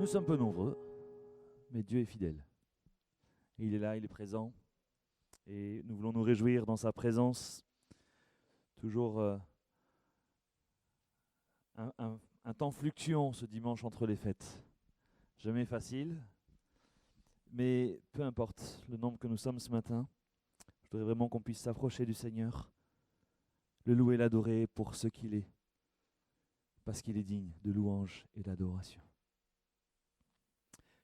Nous sommes peu nombreux, mais Dieu est fidèle. Il est là, il est présent, et nous voulons nous réjouir dans sa présence. Toujours un temps fluctuant ce dimanche entre les fêtes. Jamais facile, mais peu importe le nombre que nous sommes ce matin, je voudrais vraiment qu'on puisse s'approcher du Seigneur, le louer, l'adorer pour ce qu'il est, parce qu'il est digne de louange et d'adoration.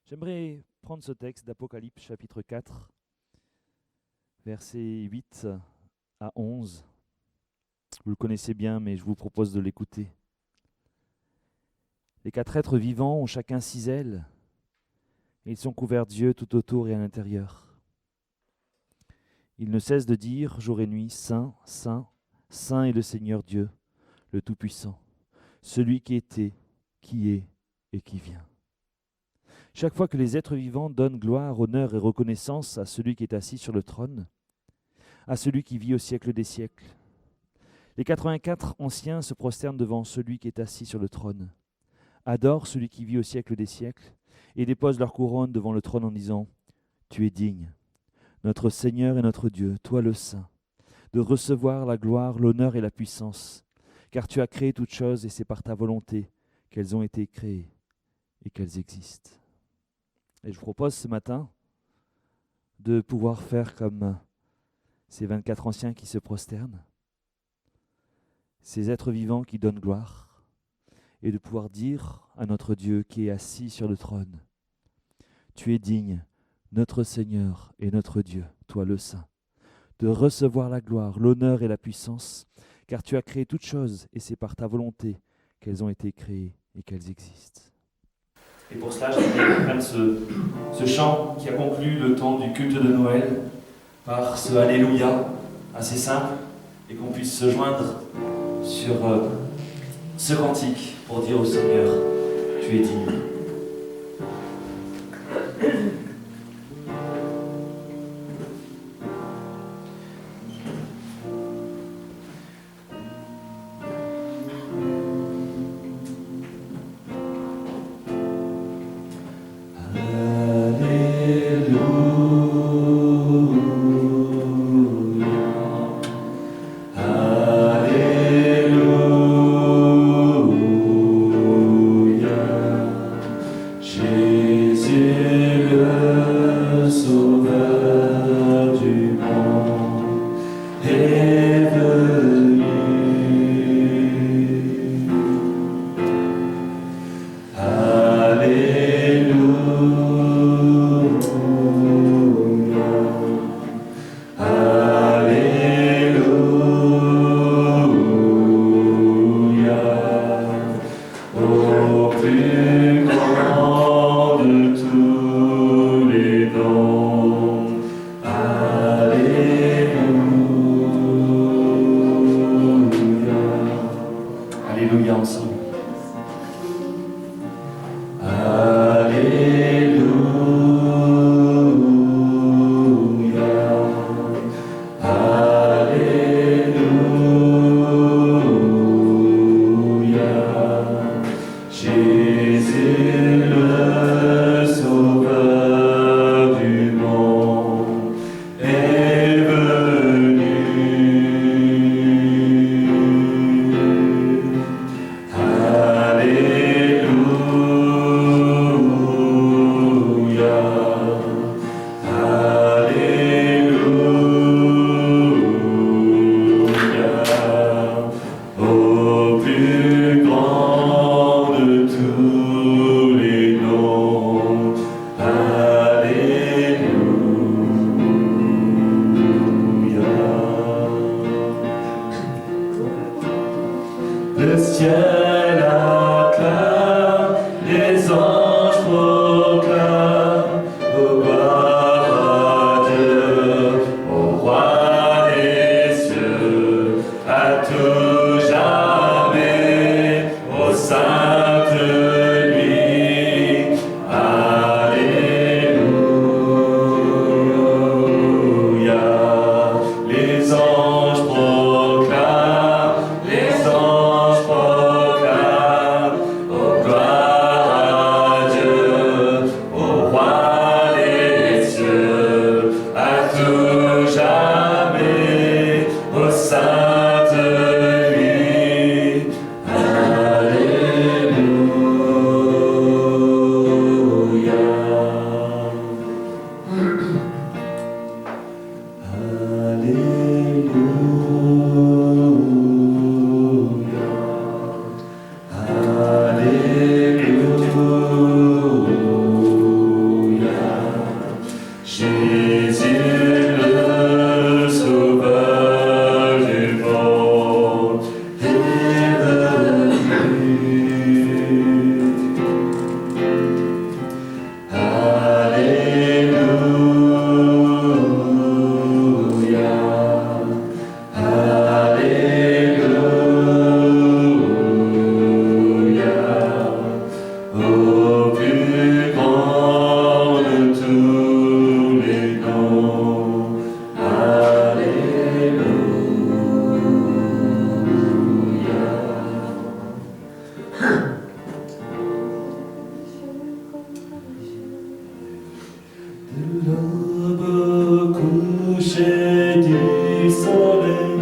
J'aimerais prendre ce texte d'Apocalypse chapitre 4, versets 8 à 11. Vous le connaissez bien, mais je vous propose de l'écouter. Les 4 êtres vivants ont chacun 6 ailes, et ils sont couverts d'yeux tout autour et à l'intérieur. Ils ne cessent de dire jour et nuit, Saint, Saint, Saint est le Seigneur Dieu, le Tout-Puissant, celui qui était, qui est et qui vient. Chaque fois que les êtres vivants donnent gloire, honneur et reconnaissance à celui qui est assis sur le trône, à celui qui vit au siècle des siècles, les 84 anciens se prosternent devant celui qui est assis sur le trône, adorent celui qui vit au siècle des siècles et déposent leur couronne devant le trône en disant « Tu es digne, notre Seigneur et notre Dieu, toi le Saint, de recevoir la gloire, l'honneur et la puissance, car tu as créé toutes choses et c'est par ta volonté qu'elles ont été créées et qu'elles existent. » Et je vous propose ce matin de pouvoir faire comme ces 24 anciens qui se prosternent, ces êtres vivants qui donnent gloire, et de pouvoir dire à notre Dieu qui est assis sur le trône, « Tu es digne, notre Seigneur et notre Dieu, toi le Saint, de recevoir la gloire, l'honneur et la puissance, car tu as créé toutes choses et c'est par ta volonté qu'elles ont été créées et qu'elles existent. » Et pour cela, j'aimerais qu'on prenne ce chant qui a conclu le temps du culte de Noël par ce Alléluia assez simple et qu'on puisse se joindre sur ce cantique pour dire au Seigneur, tu es digne. Les anges proclament du soleil,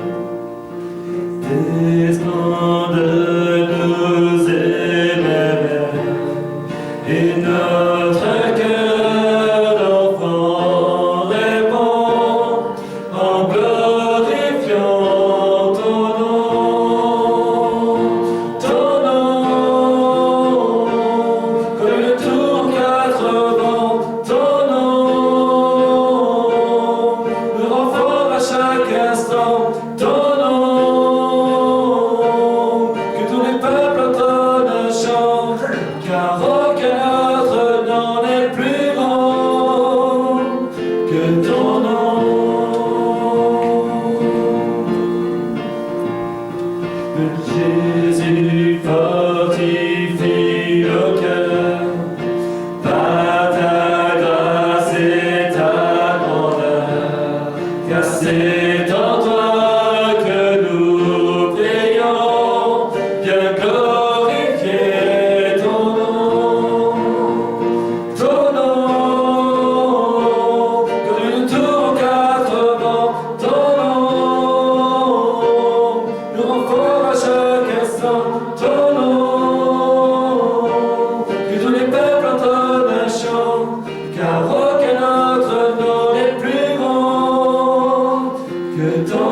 tes splendeurs nous émerveillent, et notre cœur d'enfant répond en glorifiant ton nom, comme une tour quatre vents, ton nom nous rend fort à chaque instant, ton nom, que tous les peuples entonnent un chant, car aucun autre nom n'est plus grand que ton nom. Que Jésus fortifie nos cœurs par ta grâce et ta grandeur, car c'est en toi que nous prions, bien glorifier ton nom, comme une tour aux quatre vents, ton nom nous rend fort à chaque instant, ton nom, que tous les peuples entonnent un chant, car aucun autre nom n'est plus grand que ton nom,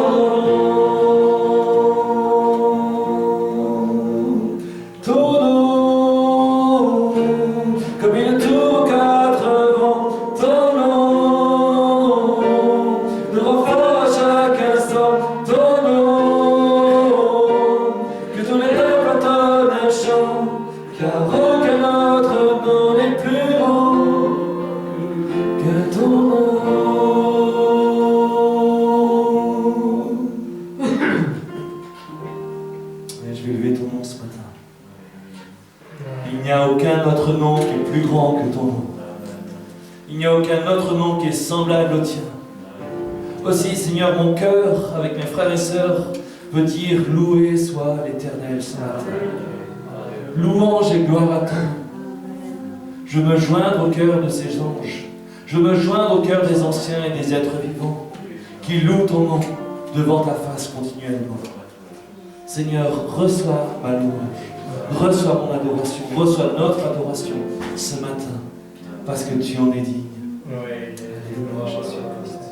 comme une tour aux quatre vents, ton nom nous rend fort à chaque instant, ton nom, que tous les peuples entonnent un chant, car aucun autre nom n'est plus grand que ton nom. Et je vais lever ton nom ce matin. Il n'y a aucun autre nom qui est plus grand que ton nom. Il n'y a aucun autre nom qui est semblable au tien. Aussi, Seigneur, mon cœur, avec mes frères et sœurs, veut dire loué soit l'Éternel ce matin. Louange et gloire à toi. Je me joindre au cœur de ces anges. Je me joindre au cœur des anciens et des êtres vivants qui louent ton nom devant ta face continuellement. Seigneur, reçois ma louange, reçois mon adoration, reçois notre adoration ce matin, parce que tu en es digne. Alléluia, Jésus-Christ.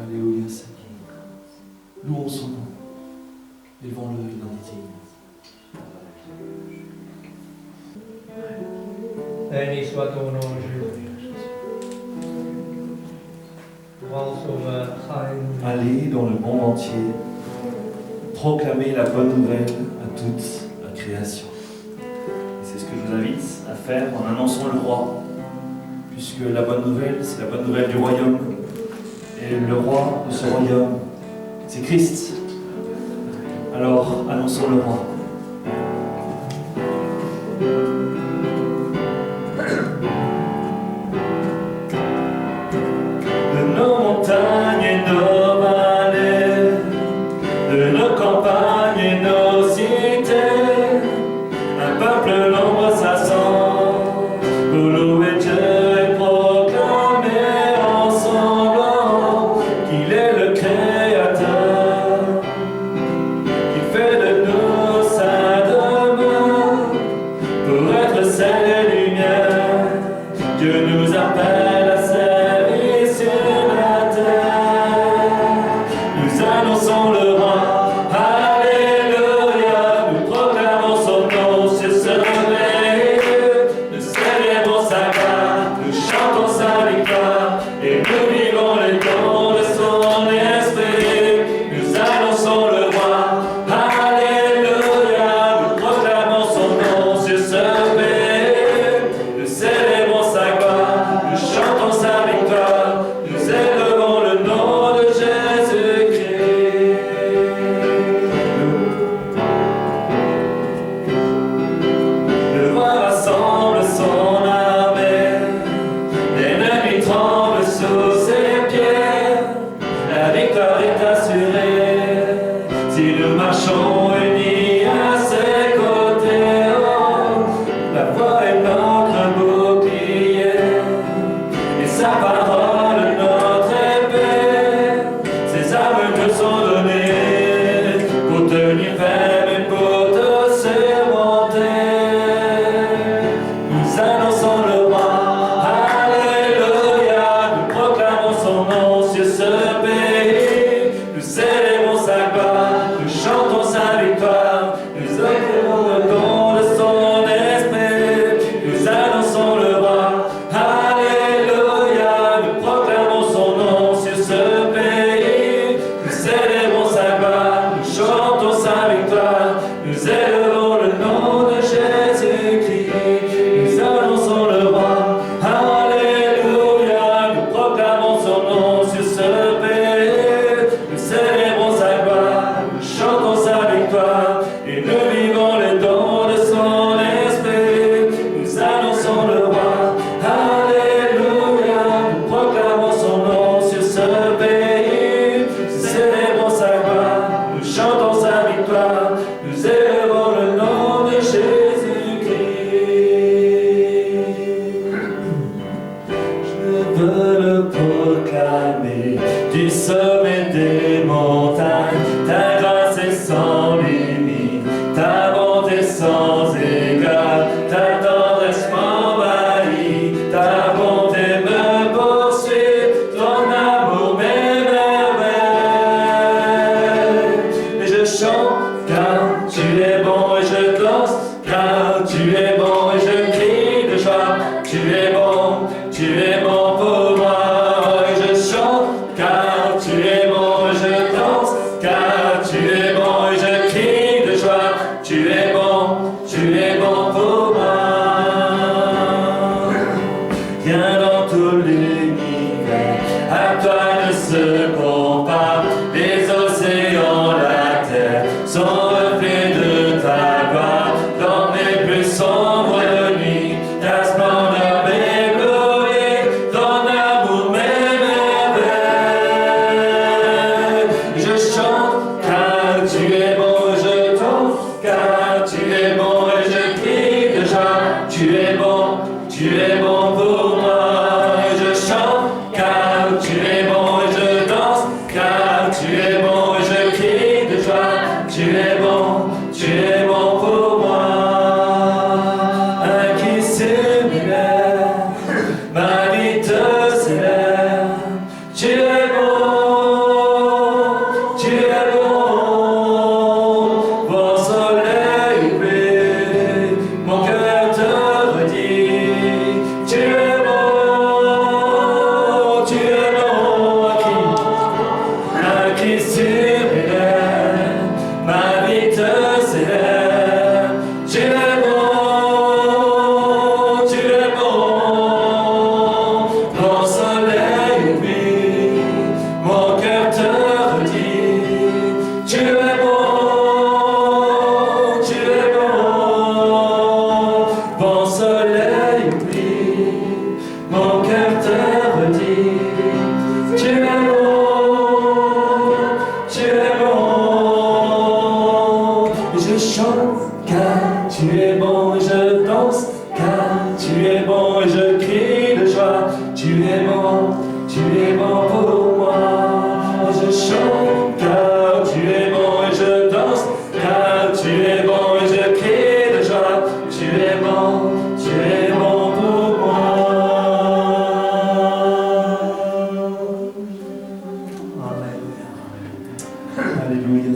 Alléluia, Seigneur. Louons son nom. Élevons-le, il en est digne. Béni soit ton nom, Jésus. Grand Sauveur, alléluia. Allez dans le monde entier, proclamer la bonne nouvelle à toute la création. Et c'est ce que je vous invite à faire en annonçant le roi, puisque la bonne nouvelle, c'est la bonne nouvelle du royaume. Et le roi de ce royaume, c'est Christ. Alors, annonçons le roi. De nos montagnes et nos vallées, de nos campagnes et nos cités, un peuple l'ombre s'assemble pour louer Dieu et proclamer ensemble qu'il est le Créateur, qu'il fait de nous nom sur ce pays. Nous célébrons sa gloire, nous chantons sa victoire. Nous offrons le don de son esprit. Nous annonçons le roi. Alléluia, nous proclamons son nom sur ce pays. Nous célébrons sa gloire, nous chantons sa victoire. Nous élevons le nom de Jésus-Christ. Nous annonçons le roi. Alléluia, nous proclamons son nom sur ce pays. Nous célébrons sa gloire, nous chantons sa victoire. Et nous vivons les dons de son esprit. Nous annonçons le roi. Alléluia, nous proclamons son nom sur ce pays. Nous célébrons sa gloire, nous chantons sa victoire. Nous élevons le nom de Jésus-Christ. Je veux le proclamer du sommet des montagnes. Ta grâce est sans limite, ta bonté sans égal, ta tendresse m'envahit, ta bonté me poursuit, ton amour m'émerveille. Et je chante car tu es bon et je danse, car tu es bon et je crie de joie. Tu es bon pour moi. Et je chante car tu es bon et je danse, car tu es bon et je crie de joie. Tu es bon pour moi. Rien dans tout l'univers à toi ne se compare. Les océans, la terre sont reflets de ta gloire. Dans mes plus sombres nuits, ta splendeur m'éblouit, ton amour m'émerveille. Je chante car tu es bon, je danse, car tu es bon et je crie de joie. Tu es bon pour moi. Et je chante car tu es bon et je danse, car tu es bon et je crie de joie. Tu es bon pour moi. Un qui similaire, ma vie te célèbre. Tu es bon, bon soleil brille, mon cœur te redit. Tu es bon, un qui surélève, ma vie te célèbre. Tu es bon, mon soleil brille, mon cœur te redit. Tu es bon soleil brille, mon cœur te redit. Tu es bon, je chante car tu es bon, je danse car tu es bon, je crie de joie. Tu es bon pour moi. Je chante car tu es bon et je danse car tu es bon et je crie de joie. Tu es bon pour moi. Alléluia. Alléluia.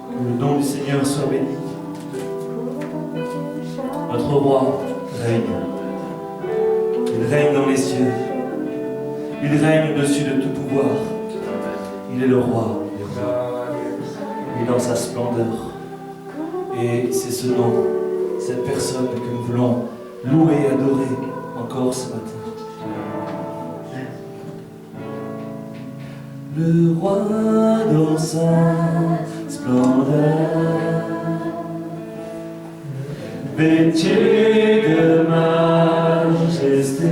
Que le nom du Seigneur soit béni. Notre roi règne. Il règne dans les cieux. Il règne au-dessus de tout pouvoir. Il est le roi des rois. Il est dans sa splendeur. Et c'est ce nom, cette personne que nous voulons louer et adorer encore ce matin. Le roi dans sa splendeur, vêtu de majesté,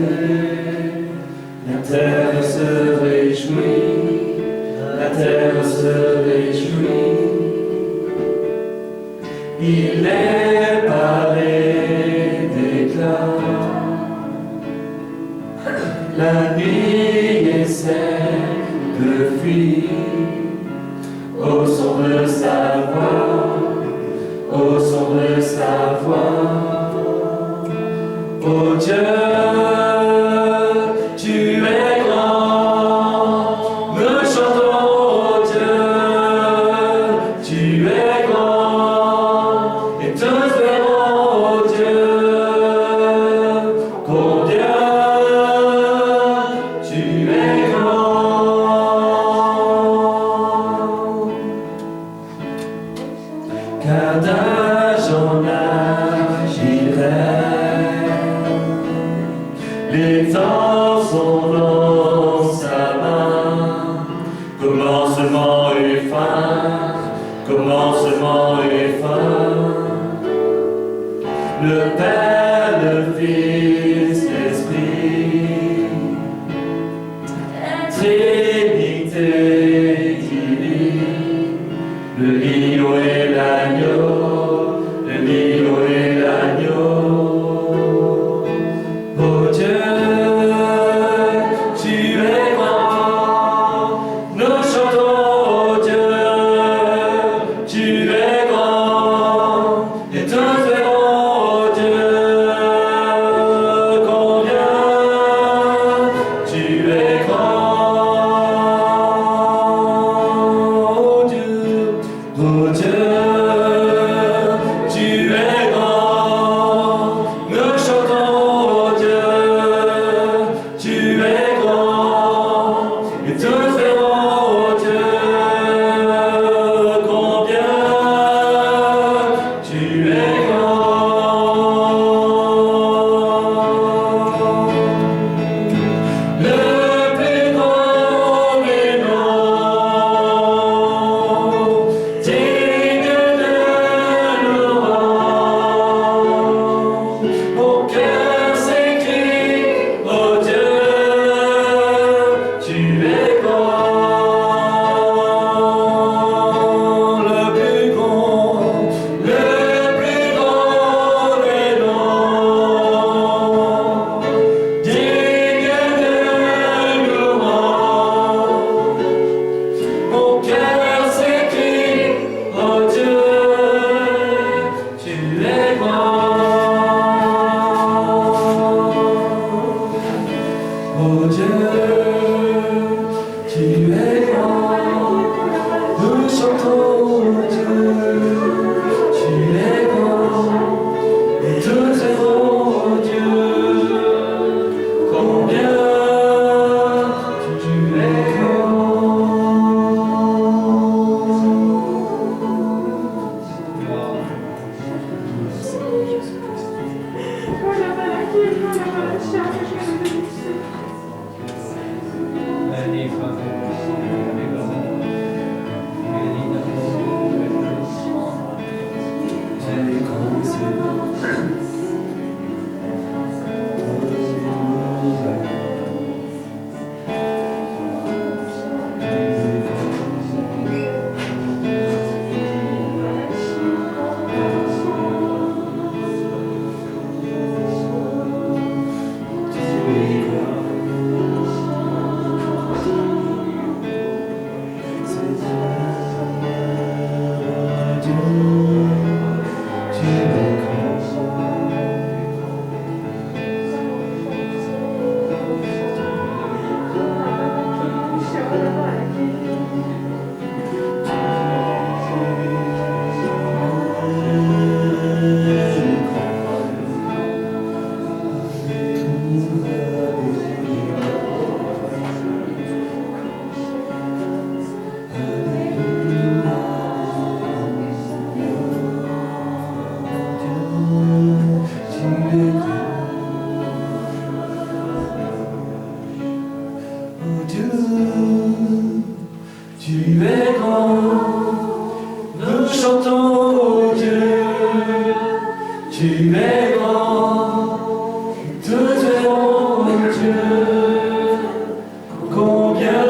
la terre se réjouit, la terre se réjouit. Il est paré d'éclat, la nuit est celle de fuir, au son de sa voix, au son de sa voix. Oh Dieu, tu es grand. es grand, car d'âge en âge il règne. Les temps sont dans sa main, commencement et fin, commencement et fin. Le Père, le Fils, l'Esprit, Trinité divine, le lion et l'agneau, le lion et l'agneau. Oh Dieu, tu es grand, nous chantons, oh Dieu, tu es grand, et tous verront, oh Dieu, combien tu es grand, oh Dieu, oh Dieu, tu es grand, nous chantons, oh Dieu, tu es grand, et tous verront, oh Dieu, combien tu es grand. Le plus grand des noms, digne de louange. Mon cœur s'écrie, oh Dieu, tu es grand. Le plus grand des noms, digne de louange. Mon cœur s'écrie, oh Dieu, tu es grand. Oh Dieu, tu es grand. Nous chantons, oh Dieu, tu es grand. Et tous verront, oh Dieu, combien tu es Tu es grand, tous verront Dieu, combien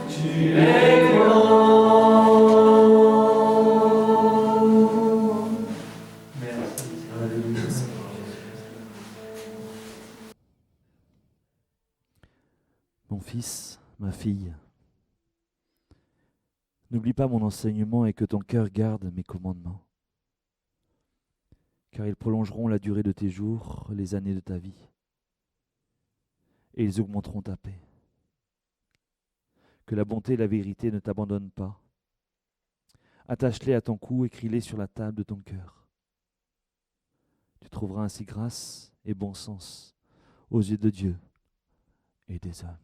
tu es grand. Merci. Mon fils, ma fille, n'oublie pas mon enseignement et que ton cœur garde mes commandements, car ils prolongeront la durée de tes jours, les années de ta vie, et ils augmenteront ta paix. Que la bonté et la vérité ne t'abandonnent pas. Attache-les à ton cou, écris-les sur la table de ton cœur. Tu trouveras ainsi grâce et bon sens aux yeux de Dieu et des hommes.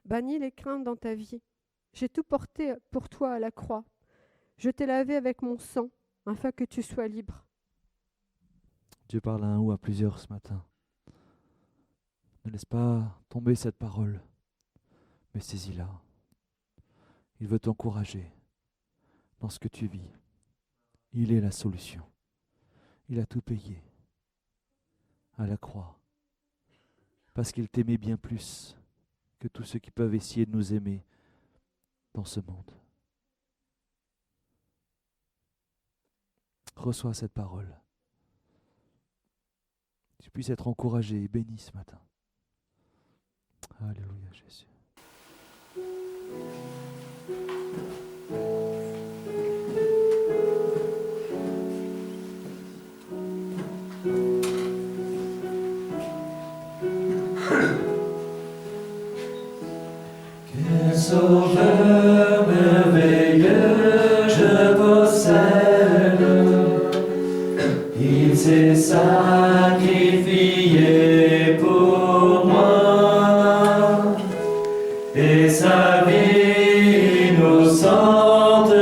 Bannis les craintes dans ta vie. J'ai tout porté pour toi à la croix. Je t'ai lavé avec mon sang, afin que tu sois libre. Dieu parle à un ou à plusieurs ce matin. Ne laisse pas tomber cette parole, mais saisis-la. Il veut t'encourager dans ce que tu vis. Il est la solution. Il a tout payé à la croix, parce qu'il t'aimait bien plus que tous ceux qui peuvent essayer de nous aimer dans ce monde. Reçois cette parole. Que tu puisses être encouragé et béni ce matin. Alléluia Jésus. Sauveur merveilleux, je possède. Il s'est sacrifié pour moi, et sa vie innocente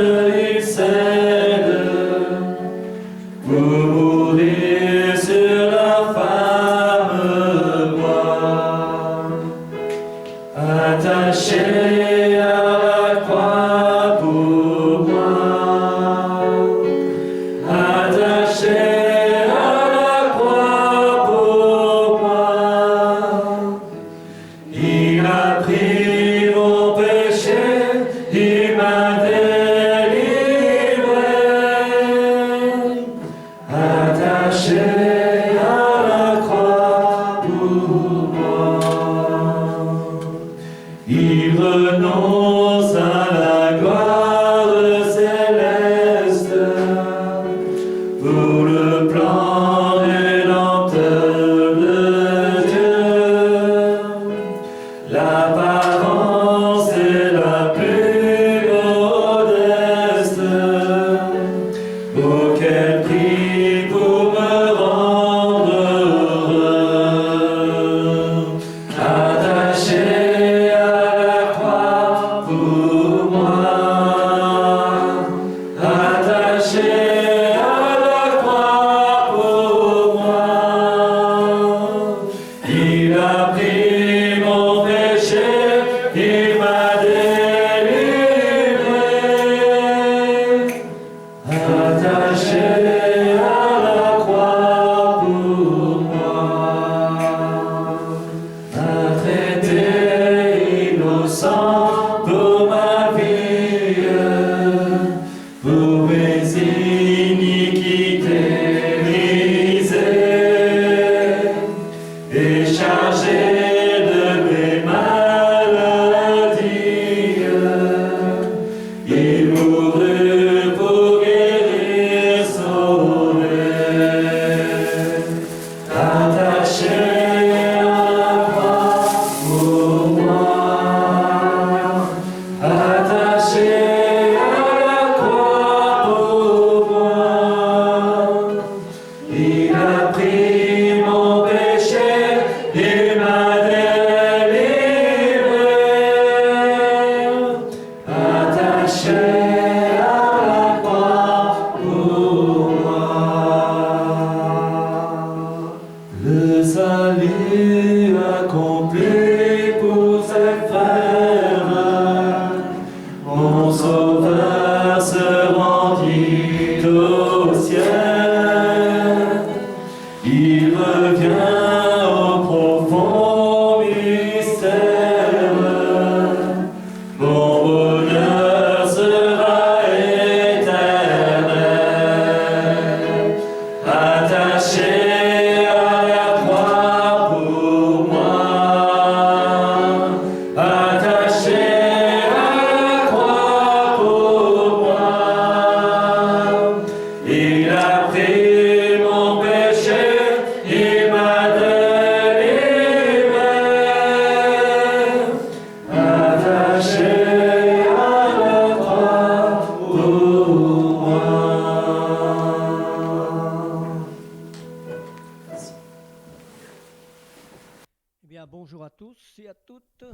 bonjour à tous et à toutes,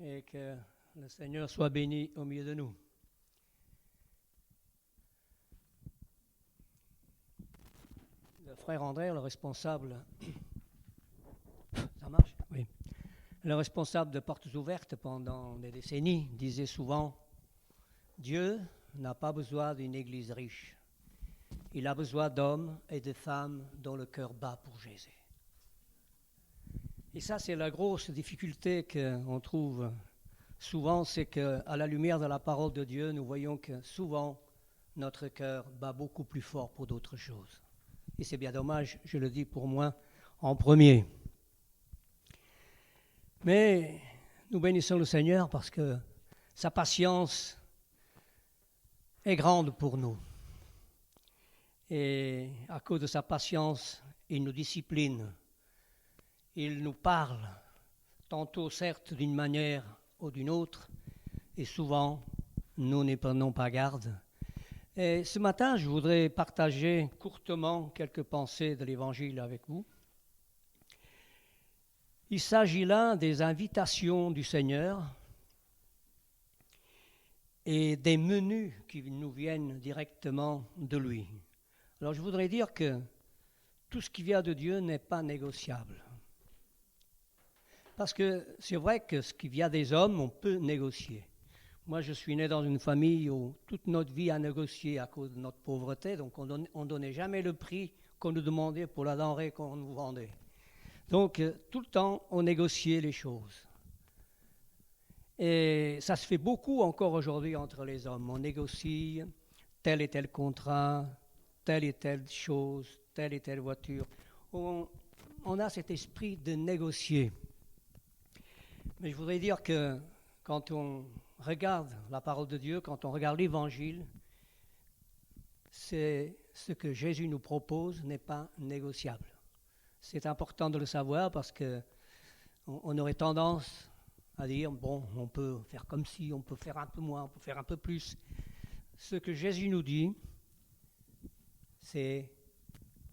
et que le Seigneur soit béni au milieu de nous. Le frère André, le responsable, ça marche? Oui. Le responsable de Portes Ouvertes pendant des décennies disait souvent « Dieu n'a pas besoin d'une église riche. Il a besoin d'hommes et de femmes dont le cœur bat pour Jésus. » Et ça, c'est la grosse difficulté qu'on trouve souvent, c'est qu'à la lumière de la parole de Dieu, nous voyons que souvent, notre cœur bat beaucoup plus fort pour d'autres choses. Et c'est bien dommage, je le dis pour moi en premier. Mais nous bénissons le Seigneur parce que sa patience est grande pour nous. Et à cause de sa patience, il nous discipline. Il nous parle, tantôt certes d'une manière ou d'une autre, et souvent nous n'y prenons pas garde. Et ce matin, je voudrais partager courtement quelques pensées de l'Évangile avec vous. Il s'agit là des invitations du Seigneur et des menus qui nous viennent directement de lui. Alors je voudrais dire que tout ce qui vient de Dieu n'est pas négociable. Parce que c'est vrai que ce qui vient des hommes, on peut négocier. Moi, je suis né dans une famille où toute notre vie a négocié à cause de notre pauvreté, donc on ne donnait jamais le prix qu'on nous demandait pour la denrée qu'on nous vendait. Donc, tout le temps, on négociait les choses. Et ça se fait beaucoup encore aujourd'hui entre les hommes. On négocie tel et tel contrat, telle et telle chose, telle et telle voiture. On a cet esprit de négocier. Mais je voudrais dire que quand on regarde la parole de Dieu, quand on regarde l'Évangile, c'est ce que Jésus nous propose n'est pas négociable. C'est important de le savoir parce qu'on aurait tendance à dire, bon, on peut faire comme si, on peut faire un peu moins, on peut faire un peu plus. Ce que Jésus nous dit, c'est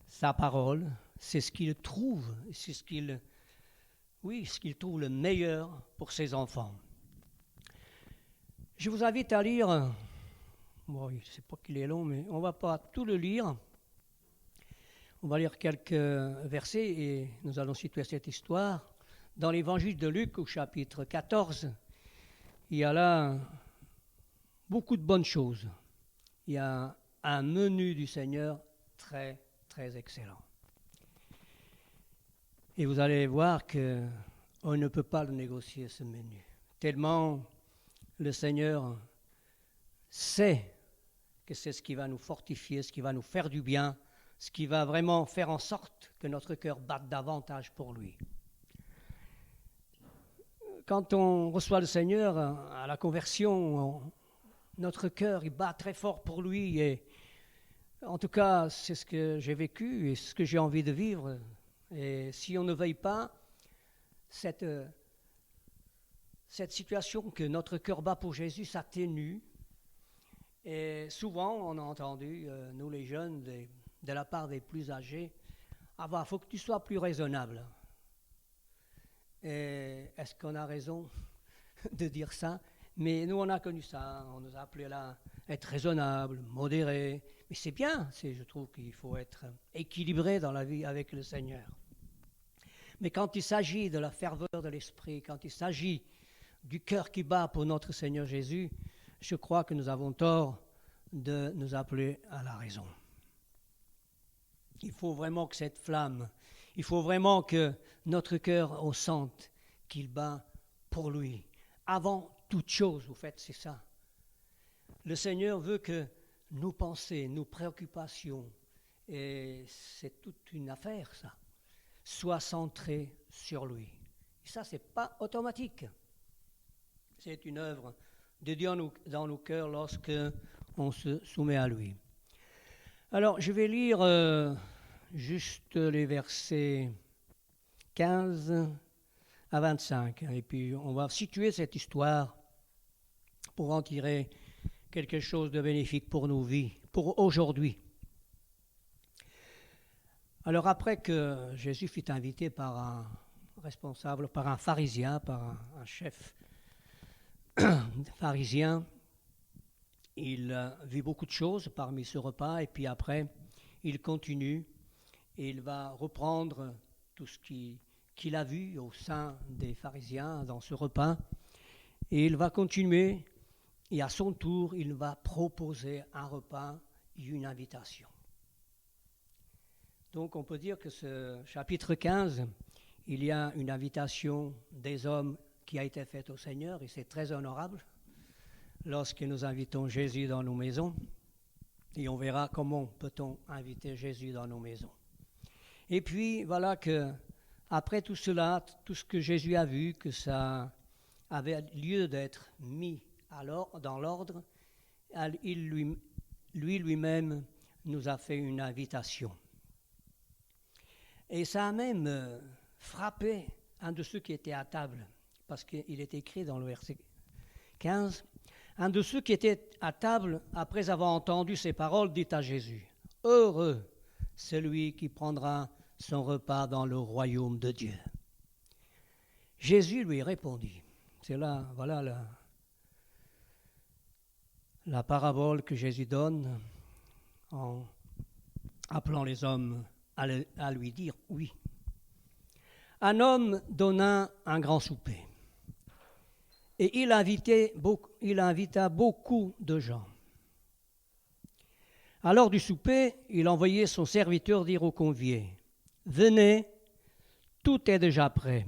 sa parole, c'est ce qu'il trouve, c'est ce qu'il trouve le meilleur pour ses enfants. Je vous invite à lire, bon, je ne sais pas qu'il est long, mais on ne va pas tout le lire. On va lire quelques versets et nous allons situer cette histoire. Dans l'évangile de Luc, au chapitre 14, il y a là beaucoup de bonnes choses. Il y a un menu du Seigneur très, très excellent. Et vous allez voir qu'on ne peut pas le négocier, ce menu. Tellement le Seigneur sait que c'est ce qui va nous fortifier, ce qui va nous faire du bien, ce qui va vraiment faire en sorte que notre cœur batte davantage pour lui. Quand on reçoit le Seigneur à la conversion, notre cœur il bat très fort pour lui. Et en tout cas, c'est ce que j'ai vécu et ce que j'ai envie de vivre. Et si on ne veille pas, cette situation que notre cœur bat pour Jésus s'atténue. Et souvent, on a entendu, nous les jeunes, de la part des plus âgés, « Ah bah, il faut que tu sois plus raisonnable. » Et est-ce qu'on a raison de dire ça? Mais nous, on a connu ça, on nous a appelé là être raisonnable, modéré. Mais c'est bien, je trouve qu'il faut être équilibré dans la vie avec le Seigneur. Mais quand il s'agit de la ferveur de l'esprit, quand il s'agit du cœur qui bat pour notre Seigneur Jésus, je crois que nous avons tort de nous appeler à la raison. Il faut vraiment que cette flamme, il faut vraiment que notre cœur, on sente qu'il bat pour lui. Avant toute chose, vous faites, c'est ça. Le Seigneur veut que nos pensées, nos préoccupations, et c'est toute une affaire ça, soient centrées sur lui. Et ça, c'est pas automatique. C'est une œuvre de Dieu dans nos cœurs lorsque on se soumet à lui. Alors, je vais lire juste les versets 15 à 25. Et puis, on va situer cette histoire pour en tirer quelque chose de bénéfique pour nos vies, pour aujourd'hui. Alors, après que Jésus fut invité par responsable par un pharisien, par un chef pharisien. Il vit beaucoup de choses parmi ce repas et puis après, il continue et il va reprendre tout ce qu'il a vu au sein des pharisiens dans ce repas et il va continuer et à son tour, il va proposer un repas et une invitation. Donc on peut dire que ce chapitre 15, il y a une invitation des hommes qui a été faite au Seigneur et c'est très honorable lorsque nous invitons Jésus dans nos maisons. Et on verra comment peut-on inviter Jésus dans nos maisons. Et puis voilà que après tout cela, tout ce que Jésus a vu, que ça avait lieu d'être mis alors dans l'ordre, lui-même nous a fait une invitation. Et ça a même frappé un de ceux qui étaient à table, parce qu'il est écrit dans le verset 15, un de ceux qui étaient à table, après avoir entendu ces paroles, dit à Jésus, « Heureux celui qui prendra son repas dans le royaume de Dieu. » Jésus lui répondit, c'est là, voilà la parabole que Jésus donne en appelant les hommes à lui dire oui. Un homme donna un grand souper et il invita beaucoup de gens. À l'heure du souper, il envoyait son serviteur dire aux conviés, « Venez, tout est déjà prêt,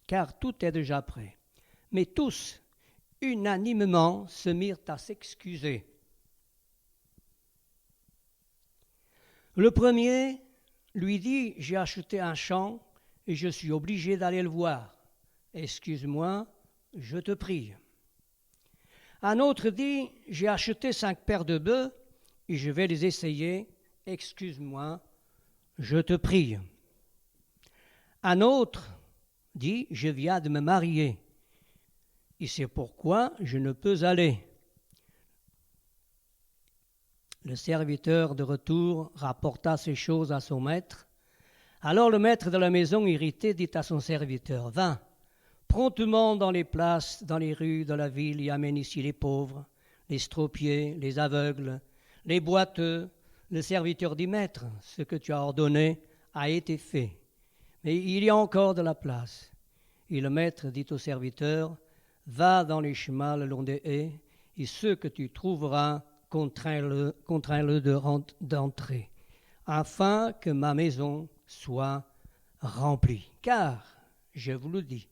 car tout est déjà prêt. » Mais tous, unanimement, se mirent à s'excuser. Le premier lui dit, « J'ai acheté un champ et je suis obligé d'aller le voir. Excuse-moi, je te prie. » Un autre dit, « J'ai acheté 5 paires de bœufs et je vais les essayer. Excuse-moi, je te prie. » Un autre dit, « Je viens de me marier et c'est pourquoi je ne peux aller. » Le serviteur de retour rapporta ces choses à son maître. Alors le maître de la maison, irrité, dit à son serviteur, « Va promptement dans les places, dans les rues de la ville et amène ici les pauvres, les stropiés, les aveugles, les boiteux. » Le serviteur dit, « Maître, ce que tu as ordonné a été fait, mais il y a encore de la place. » Et le maître dit au serviteur, « Va dans les chemins le long des haies, et ceux que tu trouveras, contrains-le d'entrer, afin que ma maison soit remplie. Car, je vous le dis,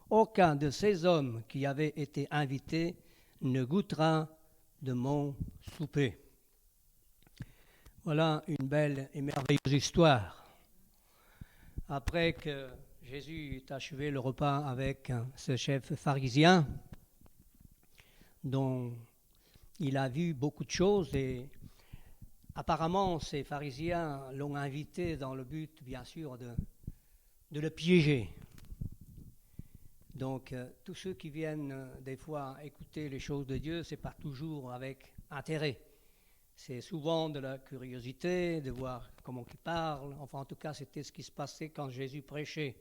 aucun de ces hommes qui avaient été invités ne goûtera de mon souper. » Voilà une belle et merveilleuse histoire. Après que Jésus eut achevé le repas avec ce chef pharisien, dont il a vu beaucoup de choses et apparemment ces pharisiens l'ont invité dans le but, bien sûr, de le piéger. Donc, tous ceux qui viennent des fois écouter les choses de Dieu, ce n'est pas toujours avec intérêt. C'est souvent de la curiosité, de voir comment il parle. Enfin, en tout cas, c'était ce qui se passait quand Jésus prêchait.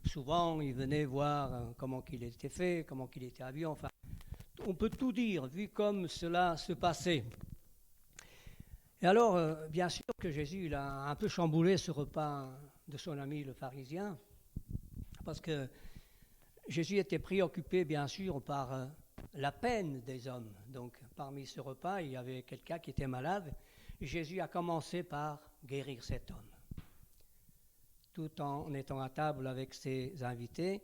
Souvent, ils venaient voir comment il était fait, comment il était habillé. Enfin, on peut tout dire, vu comme cela se passait. Et alors, bien sûr que Jésus il a un peu chamboulé ce repas de son ami le pharisien, parce que Jésus était préoccupé, bien sûr, par la peine des hommes. Donc, parmi ce repas, il y avait quelqu'un qui était malade. Jésus a commencé par guérir cet homme. Tout en étant à table avec ses invités,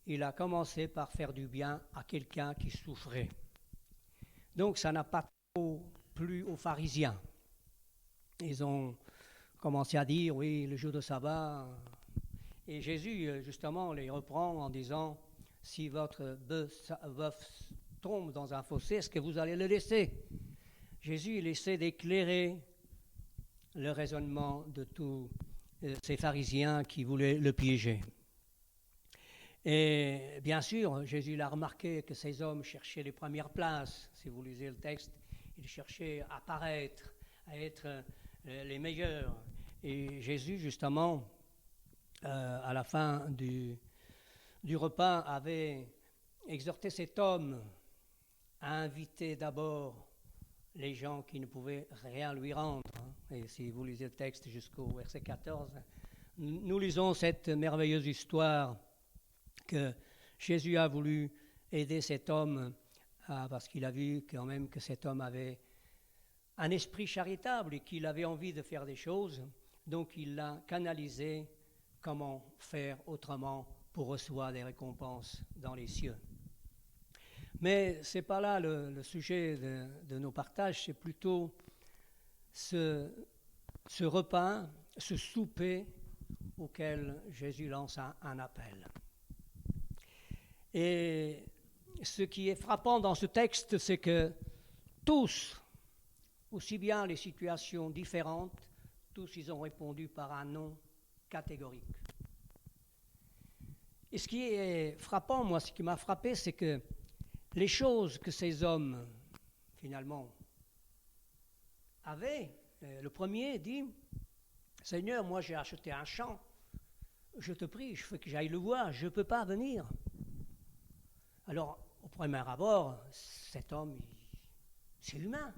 il a commencé par faire du bien à quelqu'un qui souffrait. Donc, ça n'a pas trop plu aux pharisiens. Ils ont commencé à dire, oui, le jour de sabbat. Et Jésus, justement, les reprend en disant, si votre bœuf tombe dans un fossé, est-ce que vous allez le laisser? Jésus, il essaie d'éclairer le raisonnement de tous ces pharisiens qui voulaient le piéger. Et bien sûr, Jésus a remarqué que ces hommes cherchaient les premières places. Si vous lisez le texte, ils cherchaient à paraître, à être les meilleurs. Et Jésus, justement, à la fin du repas, avait exhorté cet homme à inviter d'abord les gens qui ne pouvaient rien lui rendre. Et si vous lisez le texte jusqu'au verset 14, nous lisons cette merveilleuse histoire que Jésus a voulu aider cet homme parce qu'il a vu quand même que cet homme avait un esprit charitable et qu'il avait envie de faire des choses. Donc il l'a canalisé comment faire autrement pour recevoir des récompenses dans les cieux. Mais ce n'est pas là le sujet de nos partages, c'est plutôt ce repas, ce souper auquel Jésus lance un appel. Et ce qui est frappant dans ce texte, c'est que tous, aussi bien les situations différentes, tous ils ont répondu par un non catégorique. Et ce qui est frappant, moi, ce qui m'a frappé, c'est que les choses que ces hommes, finalement, avaient, le premier dit, « Seigneur, moi j'ai acheté un champ, je te prie, je veux que j'aille le voir, je ne peux pas venir. » Alors, au premier abord, cet homme, c'est humain.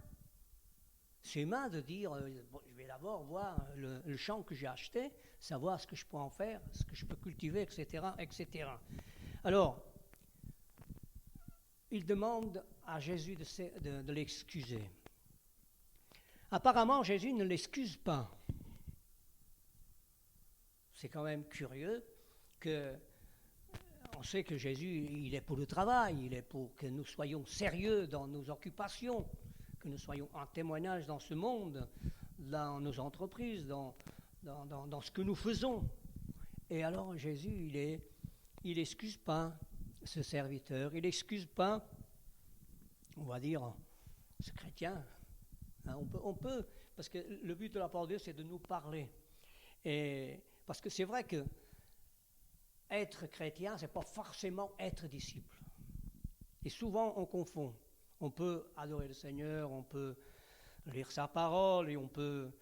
C'est humain de dire, bon, je vais d'abord voir le champ que j'ai acheté, savoir ce que je peux en faire, ce que je peux cultiver, etc., etc. Alors, il demande à Jésus de l'excuser. Apparemment, Jésus ne l'excuse pas. C'est quand même curieux que on sait que Jésus, il est pour le travail, il est pour que nous soyons sérieux dans nos occupations, que nous soyons en témoignage dans ce monde, dans nos entreprises, dans ce que nous faisons. Et alors Jésus, il n'excuse pas ce serviteur, il n'excuse pas, on va dire, ce chrétien. On peut, parce que le but de la parole de Dieu, c'est de nous parler. Et parce que c'est vrai que être chrétien, ce n'est pas forcément être disciple. Et souvent, on confond. On peut adorer le Seigneur, on peut lire sa parole, et on peut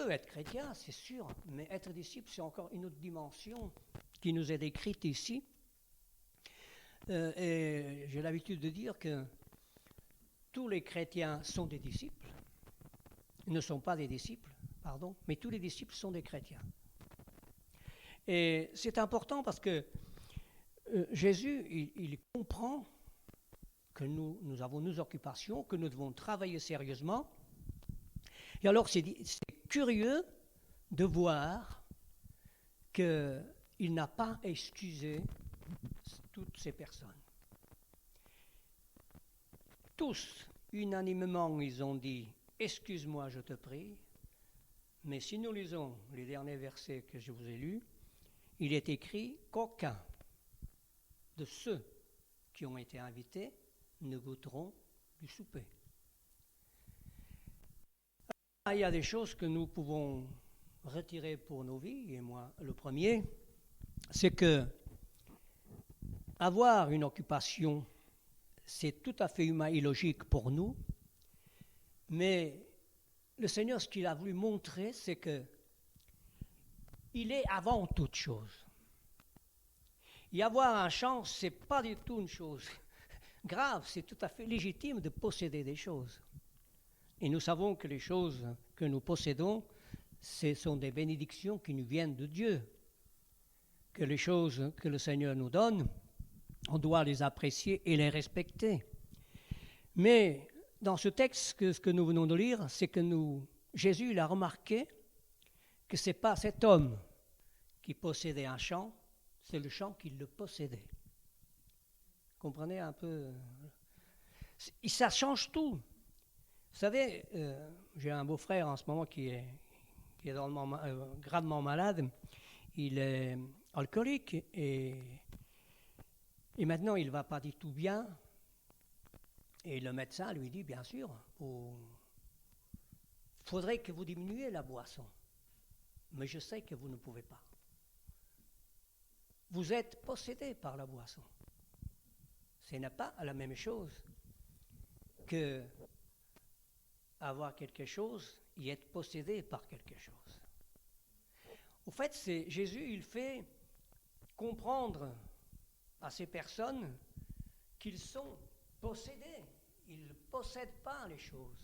être chrétien, c'est sûr, mais être disciple, c'est encore une autre dimension qui nous est décrite ici. Et j'ai l'habitude de dire que tous les chrétiens sont des disciples. Ils ne sont pas des disciples, pardon, mais tous les disciples sont des chrétiens. Et c'est important parce que Jésus, il comprend que nous avons nos occupations, que nous devons travailler sérieusement. Et alors c'est curieux de voir qu'il n'a pas excusé toutes ces personnes. Tous, unanimement, ils ont dit « Excuse-moi, je te prie ». Mais si nous lisons les derniers versets que je vous ai lus, il est écrit qu'aucun de ceux qui ont été invités ne goûteront du souper. Il y a des choses que nous pouvons retirer pour nos vies, et moi le premier, c'est que avoir une occupation, c'est tout à fait humain et logique pour nous, mais le Seigneur, ce qu'il a voulu montrer, c'est que il est avant toute chose. Y avoir un champ, ce n'est pas du tout une chose grave, c'est tout à fait légitime de posséder des choses. Et nous savons que les choses que nous possédons, ce sont des bénédictions qui nous viennent de Dieu. Que les choses que le Seigneur nous donne, on doit les apprécier et les respecter. Mais dans ce texte, ce que nous venons de lire, c'est que Jésus il a remarqué que ce n'est pas cet homme qui possédait un champ, c'est le champ qui le possédait. Comprenez un peu? Ça change tout. Vous savez, j'ai un beau-frère en ce moment qui est gravement malade. Il est alcoolique et maintenant il ne va pas du tout bien. Et le médecin lui dit, bien sûr, il faudrait que vous diminuiez la boisson. Mais je sais que vous ne pouvez pas. Vous êtes possédé par la boisson. Ce n'est pas la même chose que avoir quelque chose et être possédé par quelque chose. Au fait, c'est Jésus, il fait comprendre à ces personnes qu'ils sont possédés. Ils ne possèdent pas les choses.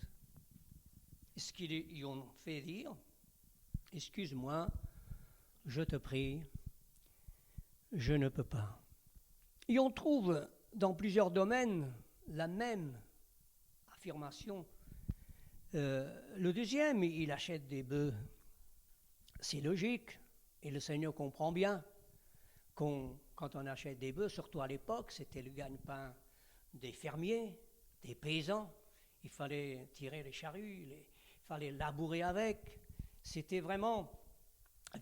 Ce qu'ils ont fait dire, excuse-moi, je te prie, je ne peux pas. Et on trouve dans plusieurs domaines la même affirmation. Le deuxième, il achète des bœufs. C'est logique. Et le Seigneur comprend bien quand on achète des bœufs, surtout à l'époque, c'était le gagne-pain des fermiers, des paysans. Il fallait tirer les charrues, il fallait labourer avec. C'était vraiment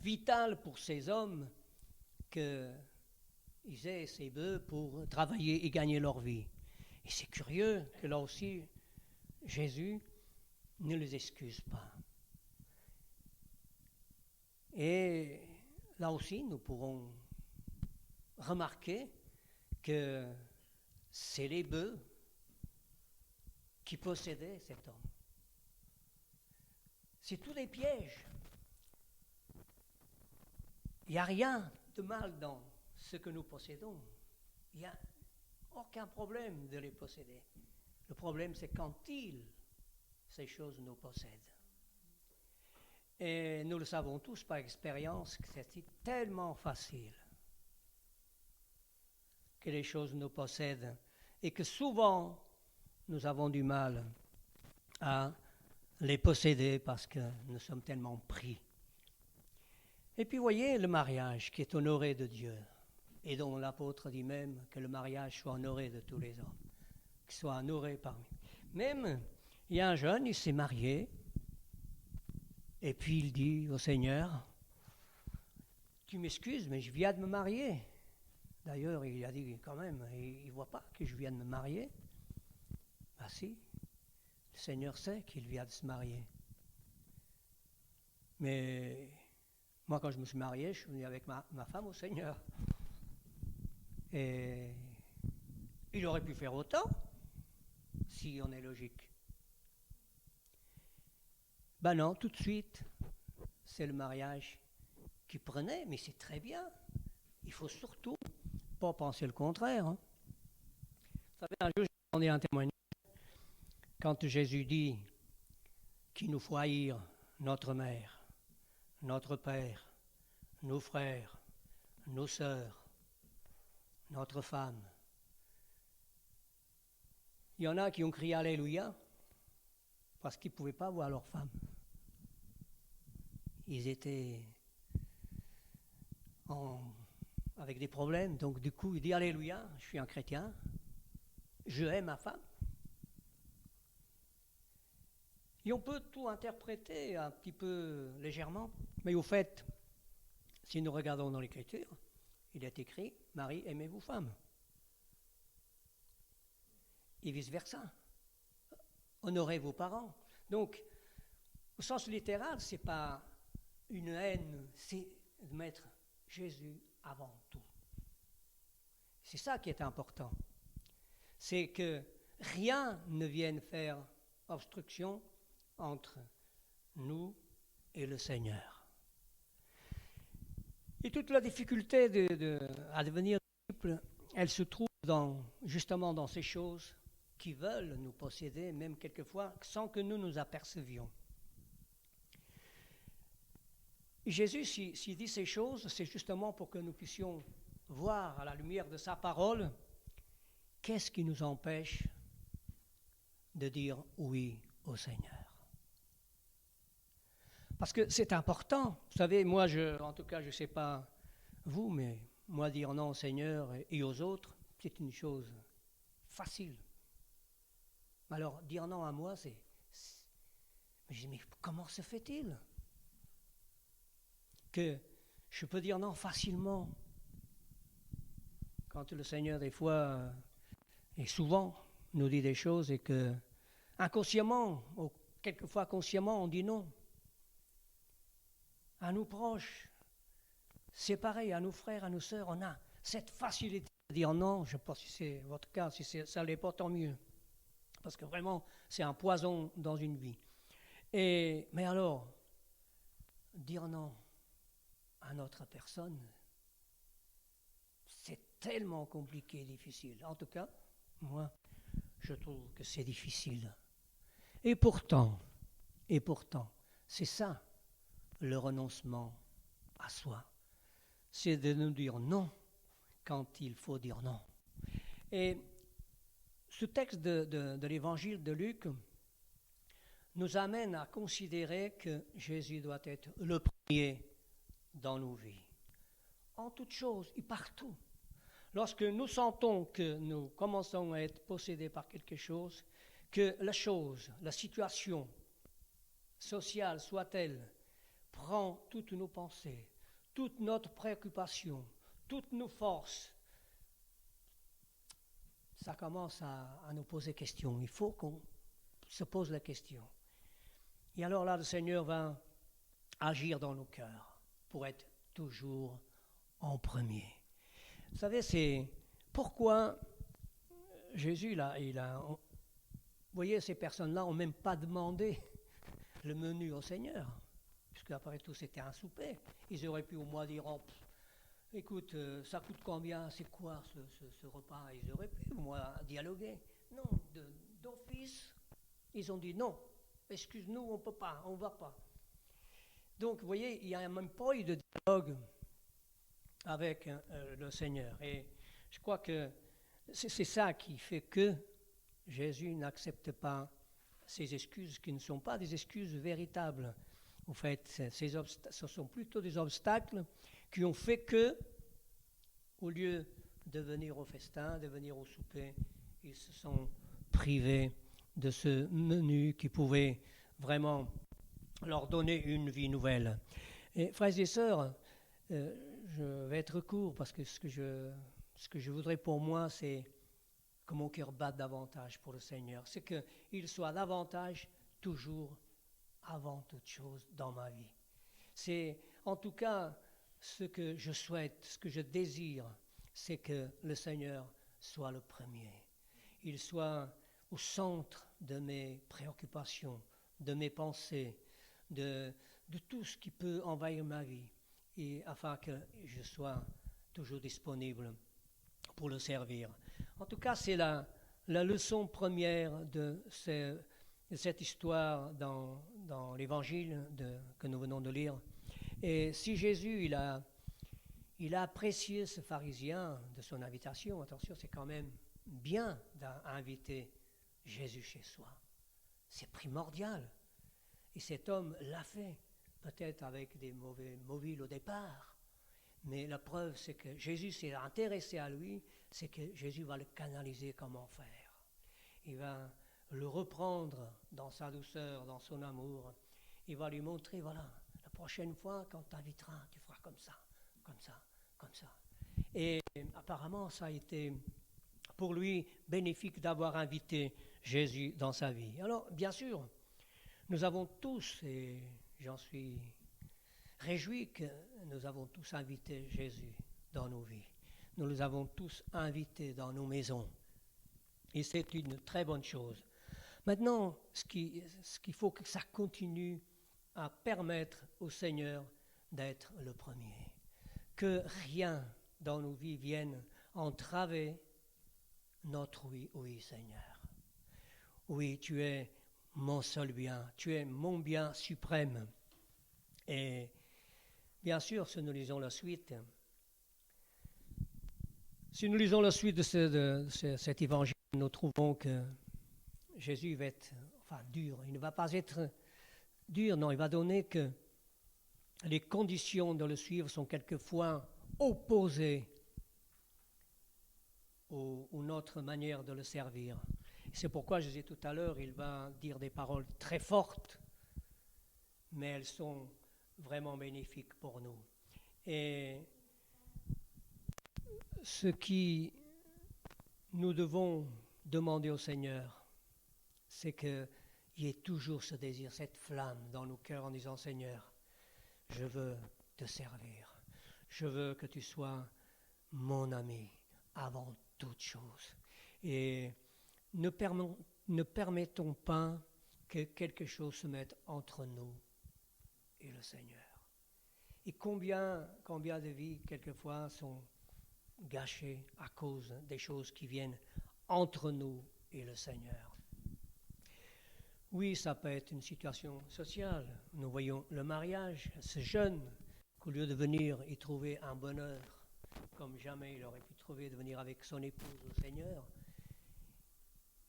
vital pour ces hommes qu'ils aient ces bœufs pour travailler et gagner leur vie. Et c'est curieux que là aussi, Jésus ne les excuse pas. Et là aussi, nous pourrons remarquer que c'est les bœufs qui possédaient cet homme. C'est tous des pièges. Il n'y a rien de mal dans ce que nous possédons. Il n'y a aucun problème de les posséder. Le problème, c'est quand ces choses nous possèdent. Et nous le savons tous par expérience que c'est tellement facile que les choses nous possèdent et que souvent nous avons du mal à les posséder parce que nous sommes tellement pris. Et puis voyez le mariage qui est honoré de Dieu et dont l'apôtre dit même que le mariage soit honoré de tous les hommes, qu'il soit honoré parmi. Même, il y a un jeune, il s'est marié et puis il dit au Seigneur, tu m'excuses mais je viens de me marier. D'ailleurs, il a dit quand même, il ne voit pas que je viens de me marier. Ah si, le Seigneur sait qu'il vient de se marier. Mais moi, quand je me suis marié, je suis venu avec ma femme au Seigneur. Et il aurait pu faire autant, si on est logique. Ben non, tout de suite, c'est le mariage qui prenait, mais c'est très bien. Il faut surtout pas penser le contraire. Hein. Vous savez, un jour, j'ai demandé un témoignage quand Jésus dit qu'il nous faut haïr notre mère, notre père, nos frères, nos sœurs, notre femme. Il y en a qui ont crié Alléluia parce qu'ils ne pouvaient pas voir leur femme. Ils étaient avec des problèmes, donc du coup, il dit Alléluia, je suis un chrétien, je hais ma femme. Et on peut tout interpréter un petit peu légèrement, mais au fait, si nous regardons dans l'Écriture, il est écrit « Marie, aimez vos femmes ». Et vice-versa. Honorez vos parents. Donc, au sens littéral, ce n'est pas une haine, c'est de mettre Jésus avant tout. C'est ça qui est important. C'est que rien ne vienne faire obstruction entre nous et le Seigneur. Et toute la difficulté à devenir disciple, elle se trouve justement dans ces choses qui veulent nous posséder, même quelquefois, sans que nous nous apercevions. Jésus, s'il dit ces choses, c'est justement pour que nous puissions voir à la lumière de sa parole, qu'est-ce qui nous empêche de dire oui au Seigneur. Parce que c'est important. Vous savez, moi, en tout cas, je ne sais pas vous, mais moi, dire non au Seigneur et aux autres, c'est une chose facile. Alors, dire non à moi, mais je dis, mais comment se fait-il que je peux dire non facilement quand le Seigneur, des fois, et souvent, nous dit des choses et que, inconsciemment, ou quelquefois consciemment, on dit non. À nos proches, c'est pareil, à nos frères, à nos sœurs, on a cette facilité de dire non. Je ne sais pas si c'est votre cas, si ça ne l'est pas, tant mieux. Parce que vraiment, c'est un poison dans une vie. Mais alors, dire non, à notre personne, c'est tellement compliqué et difficile. En tout cas, moi, je trouve que c'est difficile. Et pourtant, c'est ça, le renoncement à soi. C'est de nous dire non quand il faut dire non. Et ce texte de l'évangile de Luc nous amène à considérer que Jésus doit être le premier dans nos vies. En toute chose et partout. Lorsque nous sentons que nous commençons à être possédés par quelque chose, que la chose, la situation sociale soit-elle, prend toutes nos pensées, toute notre préoccupation, toutes nos forces, ça commence à nous poser question. Il faut qu'on se pose la question. Et alors là, le Seigneur va agir dans nos cœurs pour être toujours en premier. Vous savez, c'est pourquoi Jésus, vous voyez, ces personnes-là n'ont même pas demandé le menu au Seigneur, puisque après tout, c'était un souper. Ils auraient pu au moins dire, oh, écoute, ça coûte combien, c'est quoi ce repas? Ils auraient pu au moins dialoguer. Non, d'office, ils ont dit non, excuse-nous, on ne peut pas, on ne va pas. Donc, vous voyez, il n'y a même pas eu de dialogue avec le Seigneur. Et je crois que c'est ça qui fait que Jésus n'accepte pas ces excuses qui ne sont pas des excuses véritables. En fait, ce sont plutôt des obstacles qui ont fait que, au lieu de venir au festin, de venir au souper, ils se sont privés de ce menu qui pouvait vraiment leur donner une vie nouvelle. Et frères et sœurs, je vais être court parce que ce que je voudrais pour moi, c'est que mon cœur batte davantage pour le Seigneur. C'est qu'il soit davantage toujours avant toute chose dans ma vie. C'est en tout cas ce que je souhaite, ce que je désire, c'est que le Seigneur soit le premier. Il soit au centre de mes préoccupations, de mes pensées, de tout ce qui peut envahir ma vie, et afin que je sois toujours disponible pour le servir. En tout cas, c'est la leçon première de cette histoire dans l'évangile que nous venons de lire. Et si Jésus, il a apprécié ce pharisien de son invitation, attention, c'est quand même bien d'inviter Jésus chez soi. C'est primordial. Et cet homme l'a fait, peut-être avec des mauvais mobiles au départ. Mais la preuve, c'est que Jésus s'est intéressé à lui, c'est que Jésus va le canaliser comment faire. Il va le reprendre dans sa douceur, dans son amour. Il va lui montrer, voilà, la prochaine fois, quand tu t'inviteras, tu feras comme ça, comme ça, comme ça. Et apparemment, ça a été pour lui bénéfique d'avoir invité Jésus dans sa vie. Alors, bien sûr, nous avons tous, et j'en suis réjoui que nous avons tous invité Jésus dans nos vies. Nous les avons tous invités dans nos maisons. Et c'est une très bonne chose. Maintenant, ce qu'il faut que ça continue à permettre au Seigneur d'être le premier. Que rien dans nos vies vienne entraver notre oui, oui Seigneur. Oui, tu es mon seul bien, tu es mon bien suprême. Et bien sûr, si nous lisons la suite, de cet évangile, nous trouvons que Jésus va être dur. Il ne va pas être dur, non, il va donner que les conditions de le suivre sont quelquefois opposées aux notre manière de le servir. C'est pourquoi, je disais tout à l'heure, il va dire des paroles très fortes, mais elles sont vraiment bénéfiques pour nous. Et ce qui nous devons demander au Seigneur, c'est qu'il y ait toujours ce désir, cette flamme dans nos cœurs en disant, Seigneur, je veux te servir. Je veux que tu sois mon ami avant toute chose. Et ne permettons pas que quelque chose se mette entre nous et le Seigneur. Et combien de vies, quelquefois, sont gâchées à cause des choses qui viennent entre nous et le Seigneur. Oui, ça peut être une situation sociale. Nous voyons le mariage, ce jeune, qu'au lieu de venir y trouver un bonheur, comme jamais il aurait pu trouver de venir avec son épouse au Seigneur,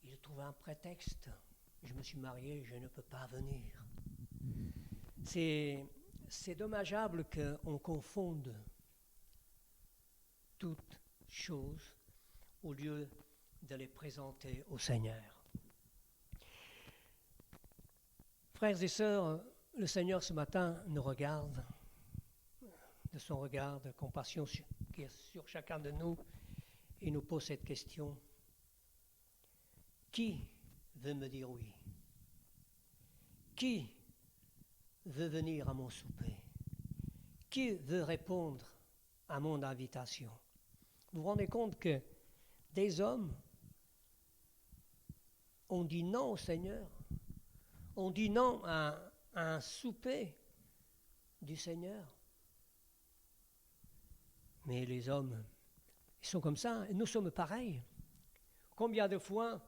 il trouve un prétexte. Je me suis marié, je ne peux pas venir. C'est dommageable qu'on confonde toutes choses au lieu de les présenter au Seigneur. Frères et sœurs, le Seigneur ce matin nous regarde de son regard de compassion qui est sur chacun de nous et nous pose cette question. Qui veut me dire oui? Qui veut venir à mon souper? Qui veut répondre à mon invitation? Vous vous rendez compte que des hommes ont dit non au Seigneur, ont dit non à un souper du Seigneur. Mais les hommes, ils sont comme ça, et nous sommes pareils. Combien de fois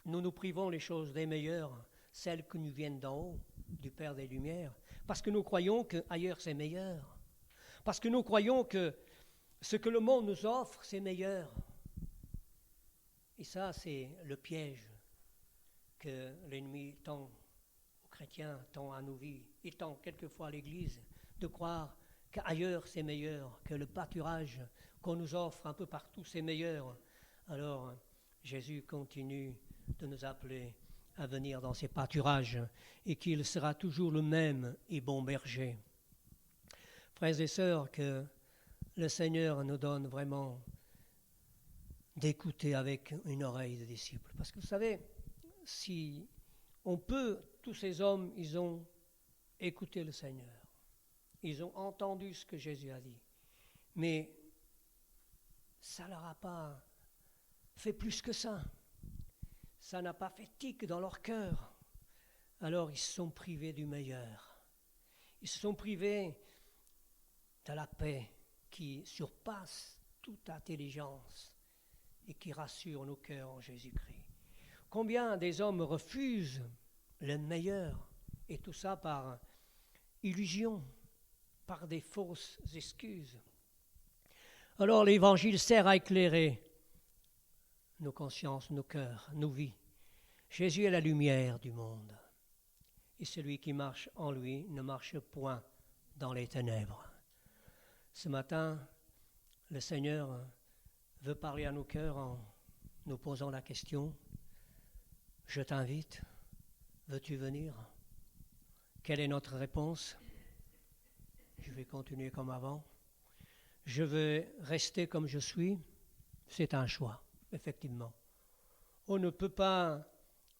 nous nous privons les choses des meilleures, celles qui nous viennent d'en haut, du Père des Lumières, parce que nous croyons qu'ailleurs c'est meilleur, parce que nous croyons que ce que le monde nous offre, c'est meilleur. Et ça, c'est le piège que l'ennemi tend aux chrétiens, tend à nos vies, et tend quelquefois à l'Église, de croire qu'ailleurs c'est meilleur, que le pâturage qu'on nous offre un peu partout c'est meilleur. Alors Jésus continue de nous appeler à venir dans ces pâturages et qu'il sera toujours le même et bon berger. Frères et sœurs, que le Seigneur nous donne vraiment d'écouter avec une oreille de disciple. Parce que vous savez, si on peut, tous ces hommes, ils ont écouté le Seigneur. Ils ont entendu ce que Jésus a dit. Mais ça ne leur a pas fait plus que ça. Ça n'a pas fait tic dans leur cœur. Alors ils se sont privés du meilleur. Ils se sont privés de la paix qui surpasse toute intelligence et qui rassure nos cœurs en Jésus-Christ. Combien des hommes refusent le meilleur, et tout ça par illusion, par des fausses excuses. Alors l'Évangile sert à éclairer nos consciences, nos cœurs, nos vies. Jésus est la lumière du monde. Et celui qui marche en lui ne marche point dans les ténèbres. Ce matin, le Seigneur veut parler à nos cœurs en nous posant la question, je t'invite, veux-tu venir? Quelle est notre réponse? Je vais continuer comme avant. Je veux rester comme je suis. C'est un choix, effectivement. On ne peut pas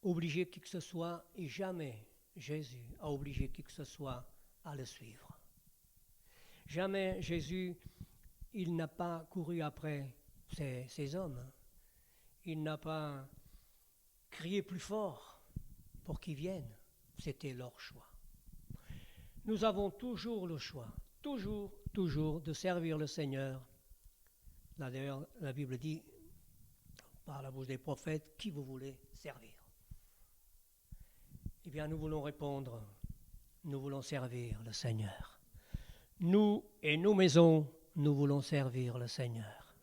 obliger qui que ce soit, et jamais Jésus a obligé qui que ce soit à le suivre. Jamais Jésus, il n'a pas couru après ces hommes. Il n'a pas crié plus fort pour qu'ils viennent. C'était leur choix. Nous avons toujours le choix, toujours de servir le Seigneur. Là, d'ailleurs, la Bible dit, par la bouche des prophètes, qui vous voulez servir? Eh bien, nous voulons répondre, nous voulons servir le Seigneur. Nous et nos maisons, nous voulons servir le Seigneur.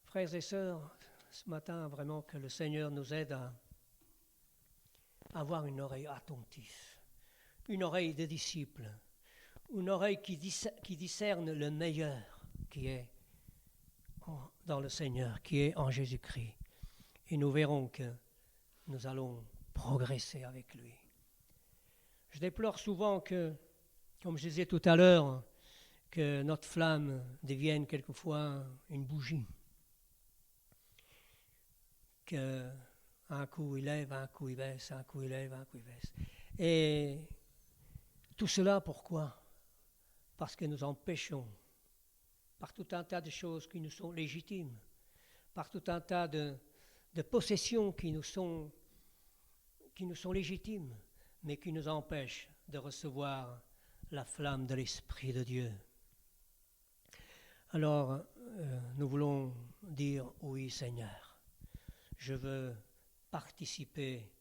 Frères et sœurs, ce matin, vraiment que le Seigneur nous aide à avoir une oreille attentive, une oreille de disciple, une oreille qui discerne le meilleur qui est dans le Seigneur, qui est en Jésus-Christ. Et nous verrons que nous allons progresser avec lui. Je déplore souvent que, comme je disais tout à l'heure, que notre flamme devienne quelquefois une bougie. Un coup il lève, un coup il baisse, un coup il lève, un coup il baisse. Et tout cela, pourquoi? Parce que nous empêchons, par tout un tas de choses qui nous sont légitimes, par tout un tas de possessions qui nous sont légitimes, mais qui nous empêchent de recevoir la flamme de l'Esprit de Dieu. Alors, nous voulons dire oui, Seigneur, je veux participer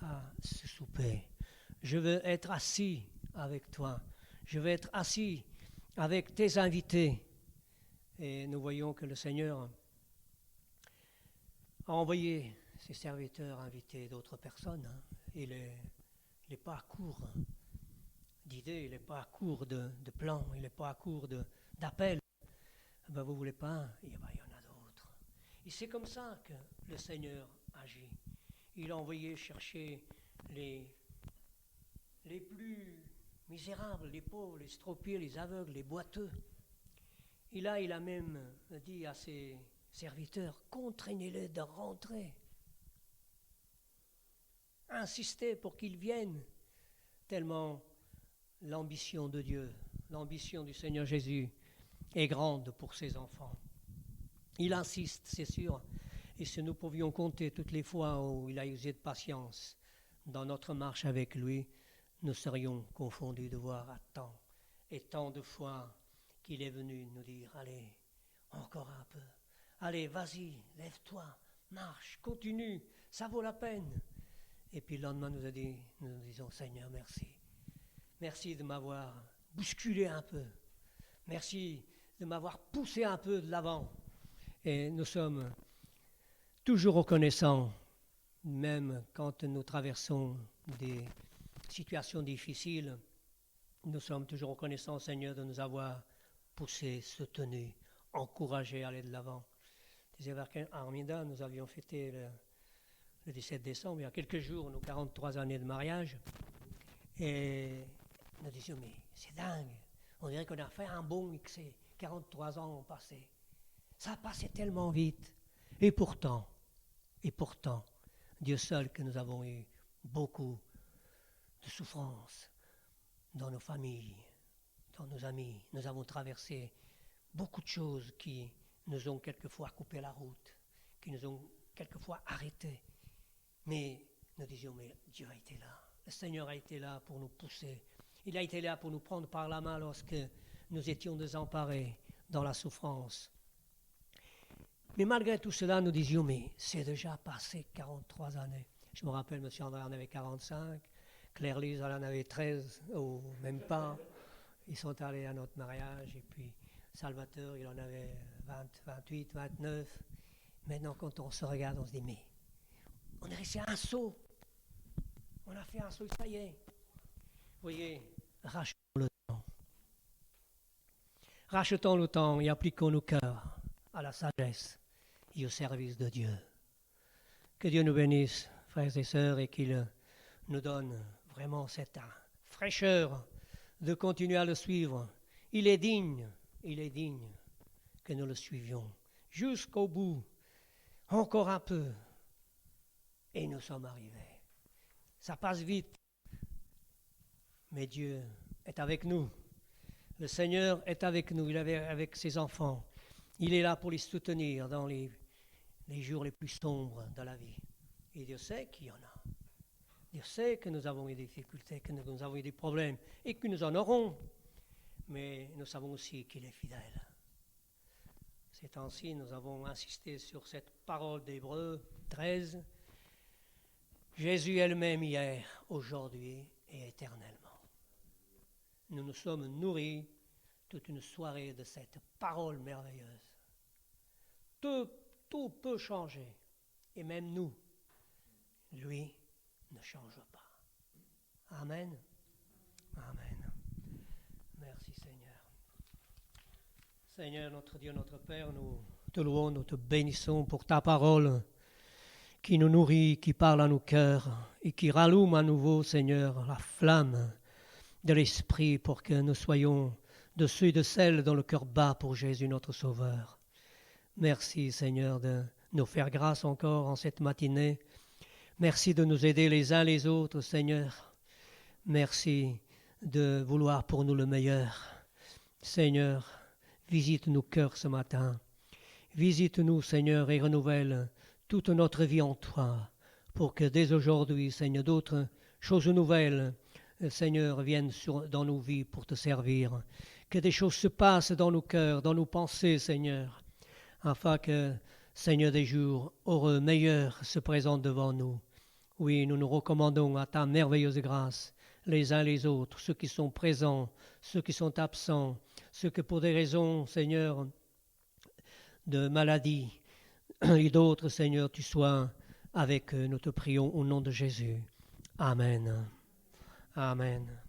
à ce souper. Je veux être assis avec toi. Je veux être assis avec tes invités. Et nous voyons que le Seigneur a envoyé ses serviteurs inviter d'autres personnes. Il n'est pas à court d'idées, il n'est pas à court de plans, il n'est pas à court d'appels. Ben, vous ne voulez pas, il y en a d'autres. Et c'est comme ça que le Seigneur agit. Il a envoyé chercher les plus misérables, les pauvres, les stropiés, les aveugles, les boiteux. Et là, il a même dit à ses serviteurs, contraignez-les de rentrer. Insistez pour qu'ils viennent, tellement l'ambition de Dieu, l'ambition du Seigneur Jésus est grande pour ses enfants. Il insiste, c'est sûr, et si nous pouvions compter toutes les fois où il a usé de patience dans notre marche avec lui, nous serions confondus de voir à tant et tant de fois qu'il est venu nous dire, allez, encore un peu, allez, vas-y, lève-toi, marche, continue, ça vaut la peine. Et puis le lendemain, nous disons, Seigneur, merci. Merci de m'avoir bousculé un peu. Merci de m'avoir poussé un peu de l'avant. Et nous sommes toujours reconnaissants, même quand nous traversons des situations difficiles, nous sommes toujours reconnaissants, Seigneur, de nous avoir poussés, soutenus, encouragés à aller de l'avant. Avec Arminda, nous avions fêté le 17 décembre, il y a quelques jours, nos 43 années de mariage. Et nous disions, mais c'est dingue, on dirait qu'on a fait un bond et que ces 43 ans ont passé. Ça a passé tellement vite. Et pourtant, Dieu seul que nous avons eu beaucoup de souffrances dans nos familles, dans nos amis. Nous avons traversé beaucoup de choses qui nous ont quelquefois coupé la route, qui nous ont quelquefois arrêtés. Mais nous disions, mais Dieu a été là. Le Seigneur a été là pour nous pousser. Il a été là pour nous prendre par la main lorsque nous étions désemparés dans la souffrance. Mais malgré tout cela, nous disions, mais c'est déjà passé 43 années. Je me rappelle, M. André en avait 45, Claire-Lise en avait 13, ou même pas. Ils sont allés à notre mariage, et puis Salvatore, il en avait 20, 28, 29. Maintenant, quand on se regarde, on se dit, mais on est resté un saut. On a fait un saut, ça y est. Vous voyez, rachetons le temps. Rachetons le temps et appliquons nos cœurs à la sagesse et au service de Dieu. Que Dieu nous bénisse, frères et sœurs, et qu'il nous donne vraiment cette fraîcheur de continuer à le suivre. Il est digne que nous le suivions jusqu'au bout, encore un peu, et nous sommes arrivés. Ça passe vite, mais Dieu est avec nous. Le Seigneur est avec nous, il est avec ses enfants. Il est là pour les soutenir dans les jours les plus sombres de la vie. Et Dieu sait qu'il y en a. Dieu sait que nous avons eu des difficultés, que nous avons eu des problèmes et que nous en aurons. Mais nous savons aussi qu'il est fidèle. Ces temps-ci, nous avons insisté sur cette parole d'Hébreux 13. Jésus est le même hier, aujourd'hui et éternellement. Nous nous sommes nourris toute une soirée de cette parole merveilleuse. Tout peut changer, et même nous, lui ne change pas. Amen. Amen. Merci Seigneur. Seigneur, notre Dieu, notre Père, nous te louons, nous te bénissons pour ta parole qui nous nourrit, qui parle à nos cœurs et qui rallume à nouveau, Seigneur, la flamme de l'Esprit pour que nous soyons de ceux et de celles dont le cœur bat pour Jésus notre Sauveur. Merci Seigneur de nous faire grâce encore en cette matinée. Merci de nous aider les uns les autres, Seigneur. Merci de vouloir pour nous le meilleur. Seigneur, visite nos cœurs ce matin. Visite-nous, Seigneur, et renouvelle toute notre vie en toi, pour que dès aujourd'hui, Seigneur, d'autres choses nouvelles Seigneur, viennent dans nos vies pour te servir. Que des choses se passent dans nos cœurs, dans nos pensées, Seigneur, afin que, Seigneur, des jours heureux, meilleurs se présentent devant nous. Oui, nous nous recommandons à ta merveilleuse grâce, les uns les autres, ceux qui sont présents, ceux qui sont absents, ceux que pour des raisons, Seigneur, de maladie et d'autres, Seigneur, tu sois avec eux. Nous te prions au nom de Jésus. Amen. Amen.